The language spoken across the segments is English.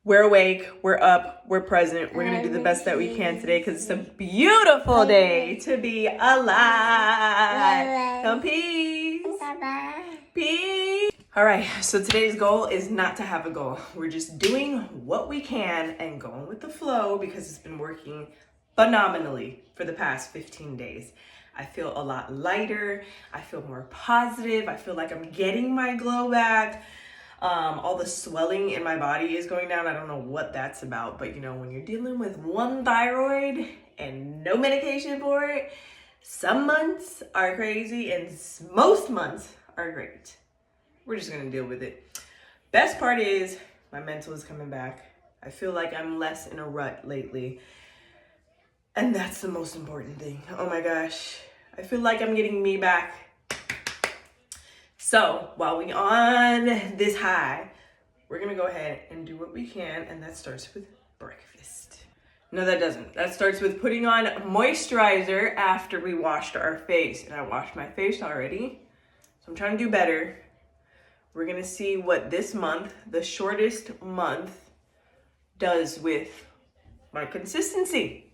We're awake, we're up, we're present. We're gonna do the best that we can today because it's a beautiful day to be alive. Come peace. Peace. All right, so today's goal is not to have a goal. We're just doing what we can and going with the flow because it's been working phenomenally for the past 15 days. I feel a lot lighter. I feel more positive. I feel like I'm getting my glow back. All the swelling in my body is going down. I don't know what that's about, but you know, when you're dealing with one thyroid and no medication for it, some months are crazy and most months are great. We're just gonna deal with it. Best part is my mental is coming back. I feel like I'm less in a rut lately. And that's the most important thing. Oh my gosh. I feel like I'm getting me back. So while we on this high, we're gonna go ahead and do what we can, and that starts with breakfast. No, that doesn't. That starts with putting on moisturizer after we washed our face. And I washed my face already, so I'm trying to do better. We're gonna see what this month, the shortest month, does with my consistency.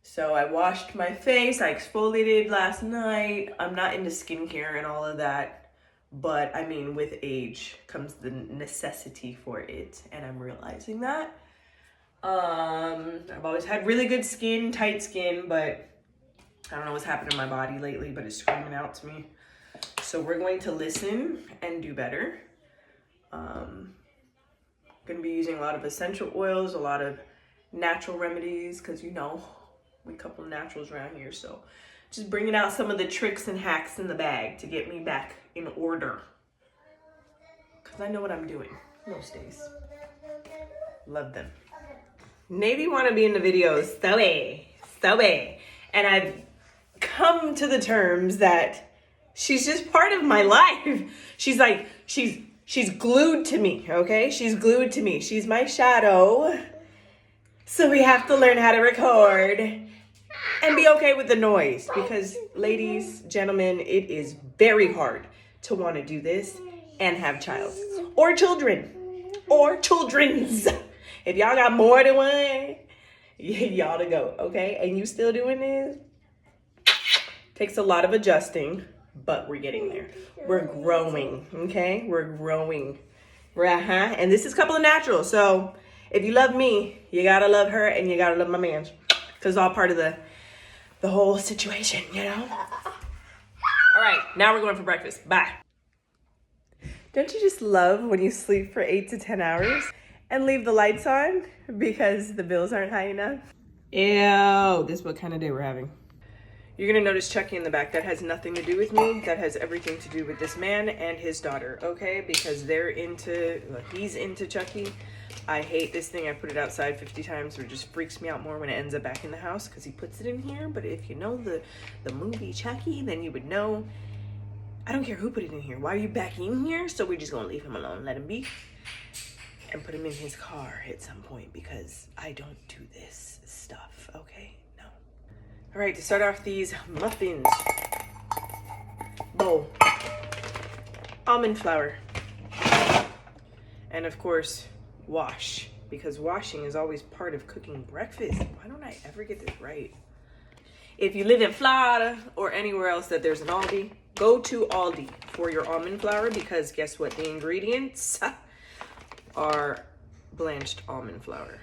So I washed my face, I exfoliated last night. I'm not into skincare and all of that, but I mean, with age comes the necessity for it, and I'm realizing that. I've always had really good skin, tight skin, but I don't know what's happened in my body lately, but it's screaming out to me. So we're going to listen and do better. Gonna be using a lot of essential oils, a lot of natural remedies, because you know, we couple naturals around here, so just bringing out some of the tricks and hacks in the bag to get me back in order, because I know what I'm doing most days. Love them. Navy want to be in the videos so bad, and I've come to the terms that she's just part of my life. She's like, she's glued to me, okay? She's glued to me. She's my shadow. So we have to learn how to record and be okay with the noise, because ladies, gentlemen, it is very hard to want to do this and have child or children or children's. If y'all got more than one, y'all to go, okay? And you still doing this? Takes a lot of adjusting, but we're getting there. We're growing, okay? We're growing. And this is couple of natural, so if you love me, you gotta love her and you gotta love my man, because it's all part of the whole situation, you know? All right, now we're going for breakfast. Bye. Don't you just love when you sleep for 8 to 10 hours and leave the lights on because the bills aren't high enough? Ew, this is what kind of day we're having. You're gonna notice Chucky in the back. That has nothing to do with me. That has everything to do with this man and his daughter, okay? Because he's into Chucky. I hate this thing. I put it outside 50 times, so it just freaks me out more when it ends up back in the house because he puts it in here. But if you know the movie Chucky, then you would know, I don't care who put it in here. Why are you back in here? So we're just gonna leave him alone, let him be, and put him in his car at some point, because I don't do this stuff, okay? No. All right, to start off these muffins, bowl, almond flour, and of course, wash, because washing is always part of cooking breakfast. Why don't I ever get this right? If you live in Florida or anywhere else that there's an Aldi, go to Aldi for your almond flour, because guess what? The ingredients are blanched almond flour.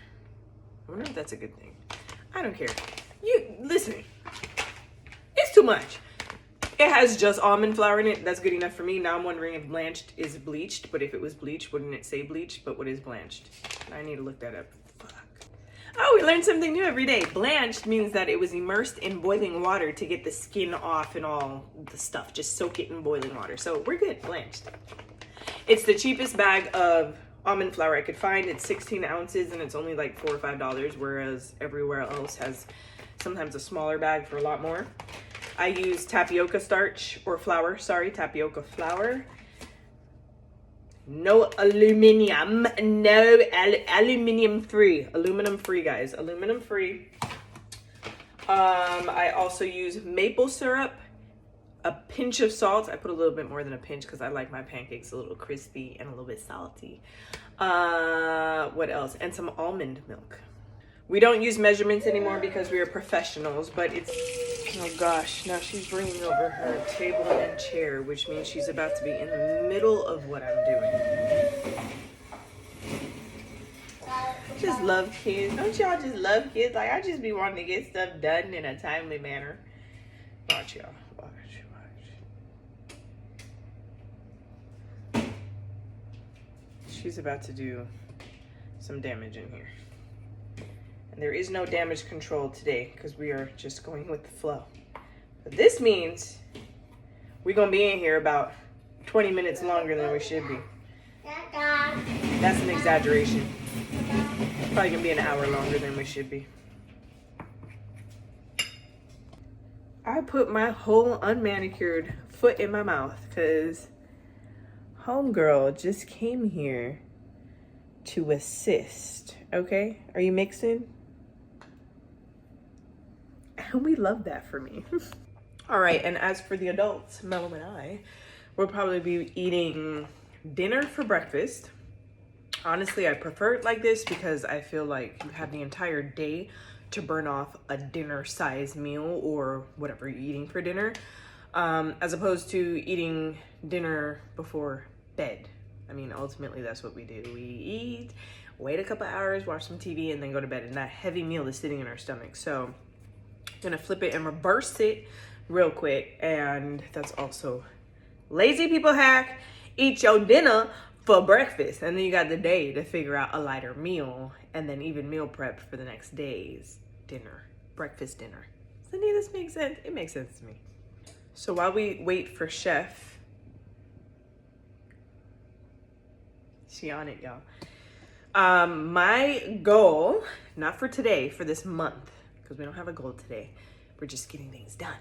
I wonder if that's a good thing. I don't care. You listen, it's too much. It has just almond flour in it. That's good enough for me. Now I'm wondering if blanched is bleached, but if it was bleached, wouldn't it say bleached? But what is blanched? I need to look that up. Fuck. Oh, we learn something new every day. Blanched means that it was immersed in boiling water to get the skin off and all the stuff. Just soak it in boiling water. So we're good, blanched. It's the cheapest bag of almond flour I could find. It's 16 ounces and it's only like $4 or $5, whereas everywhere else has sometimes a smaller bag for a lot more. I use tapioca starch or flour, tapioca flour. No aluminum, aluminum free, guys, aluminum free. I also use maple syrup, a pinch of salt. I put a little bit more than a pinch because I like my pancakes a little crispy and a little bit salty. What else? And some almond milk. We don't use measurements anymore because we are professionals, but it's, oh gosh, now she's bringing over her table and chair, which means she's about to be in the middle of what I'm doing. Just love kids. Don't y'all just love kids? Like, I just be wanting to get stuff done in a timely manner. Watch y'all. Watch. She's about to do some damage in here. And there is no damage control today because we are just going with the flow. But this means we're going to be in here about 20 minutes longer than we should be. That's an exaggeration. Probably going to be an hour longer than we should be. I put my whole unmanicured foot in my mouth because homegirl just came here to assist. Okay? Are you mixing? And we love that for me. All right, and as for the adults, Mello and I, we'll probably be eating dinner for breakfast. Honestly, I prefer it like this because I feel like you have the entire day to burn off a dinner-sized meal or whatever you're eating for dinner, as opposed to eating dinner before bed. I mean, ultimately, that's what we do. We eat, wait a couple hours, watch some TV, and then go to bed. And that heavy meal is sitting in our stomach. So I'm gonna flip it and reverse it real quick. And that's also lazy people hack. Eat your dinner for breakfast. And then you got the day to figure out a lighter meal and then even meal prep for the next day's dinner, breakfast dinner. Does any of this make sense? It makes sense to me. So while we wait for Chef, she on it, y'all. My goal, not for today, for this month, because we don't have a goal today. We're just getting things done.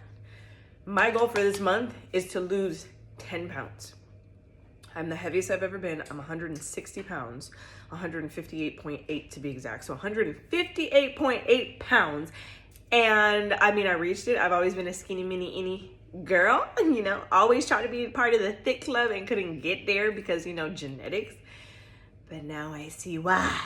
My goal for this month is to lose 10 pounds. I'm the heaviest I've ever been. I'm 160 pounds, 158.8 to be exact. So 158.8 pounds. And I mean, I reached it. I've always been a skinny mini girl, you know, always tried to be part of the thick club and couldn't get there because, you know, genetics. But now I see why.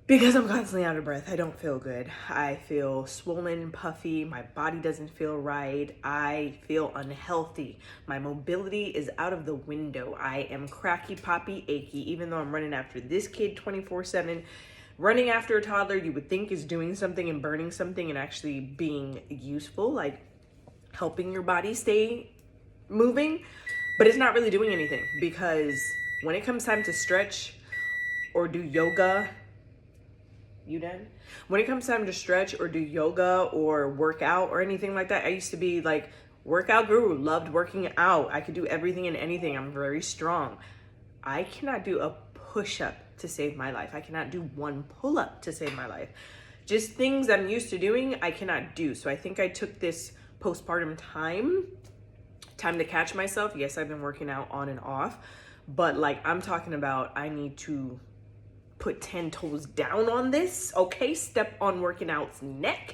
Because I'm constantly out of breath. I don't feel good. I feel swollen, puffy. My body doesn't feel right. I feel unhealthy. My mobility is out of the window. I am cracky, poppy, achy, even though I'm running after this kid 24/7. Running after a toddler you would think is doing something and burning something and actually being useful, like helping your body stay moving. But it's not really doing anything because when it comes time to stretch or do yoga, you done? When it comes time to stretch or do yoga or work out or anything like that, I used to be like workout guru, loved working out. I could do everything and anything. I'm very strong. I cannot do a push-up to save my life. I cannot do one pull-up to save my life. Just things I'm used to doing, I cannot do. So I think I took this postpartum time to catch myself. Yes, I've been working out on and off, but like I'm talking about, I need to put 10 toes down on this, okay? Step on working out's neck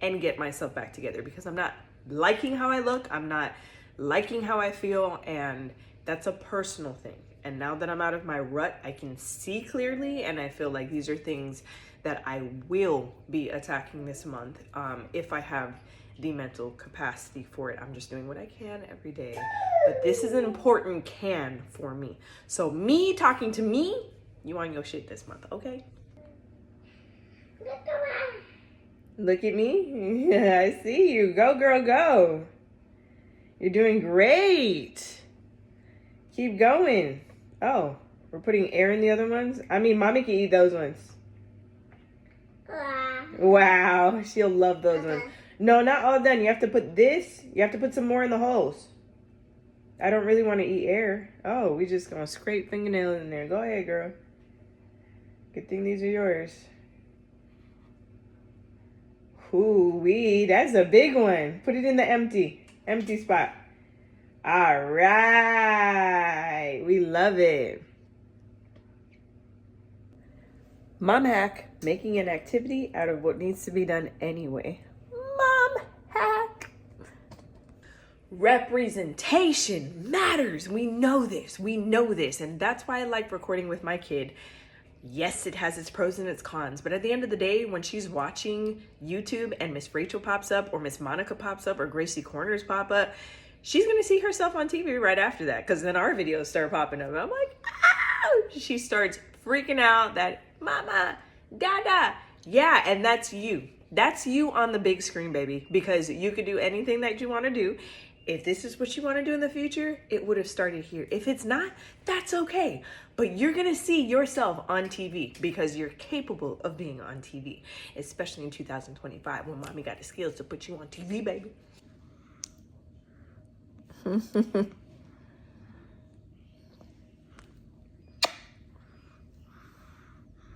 and get myself back together because I'm not liking how I look. I'm not liking how I feel, and that's a personal thing. And now that I'm out of my rut, I can see clearly, and I feel like these are things that I will be attacking this month if I have the mental capacity for it. I'm just doing what I can every day. But this is an important can for me. So me talking to me, you on your shit this month, okay? Look at me. I see you. Go, girl, go. You're doing great. Keep going. Oh, we're putting air in the other ones? I mean, mommy can eat those ones. Wow, she'll love those ones. No, not all done. You have to put this. You have to put some more in the holes. I don't really want to eat air. Oh, we just gonna scrape fingernails in there. Go ahead, girl. Good thing these are yours. Ooh-wee, that's a big one. Put it in the empty spot. All right, we love it. Mom hack, making an activity out of what needs to be done anyway. Mom hack. Representation matters. We know this. We know this. And that's why I like recording with my kid. Yes, it has its pros and its cons, but at the end of the day, when she's watching YouTube and Miss Rachel pops up or Miss Monica pops up or Gracie Corners pop up, she's going to see herself on TV right after that, because then our videos start popping up. I'm like, ah! She starts freaking out that, mama, dada. Yeah, and that's you. That's you on the big screen, baby, because you could do anything that you want to do. If this is what you want to do in the future, it would have started here. If it's not, that's okay. But you're going to see yourself on TV because you're capable of being on TV, especially in 2025 when mommy got the skills to put you on TV, baby.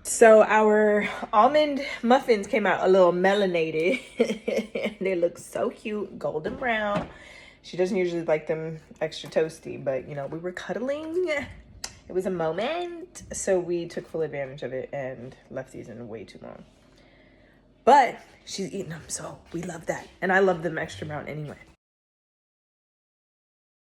So our almond muffins came out a little melanated. They look so cute, golden brown. She doesn't usually like them extra toasty, but you know, we were cuddling. It was a moment. So we took full advantage of it and left these in way too long. But she's eating them, so we love that. And I love them extra brown anyway.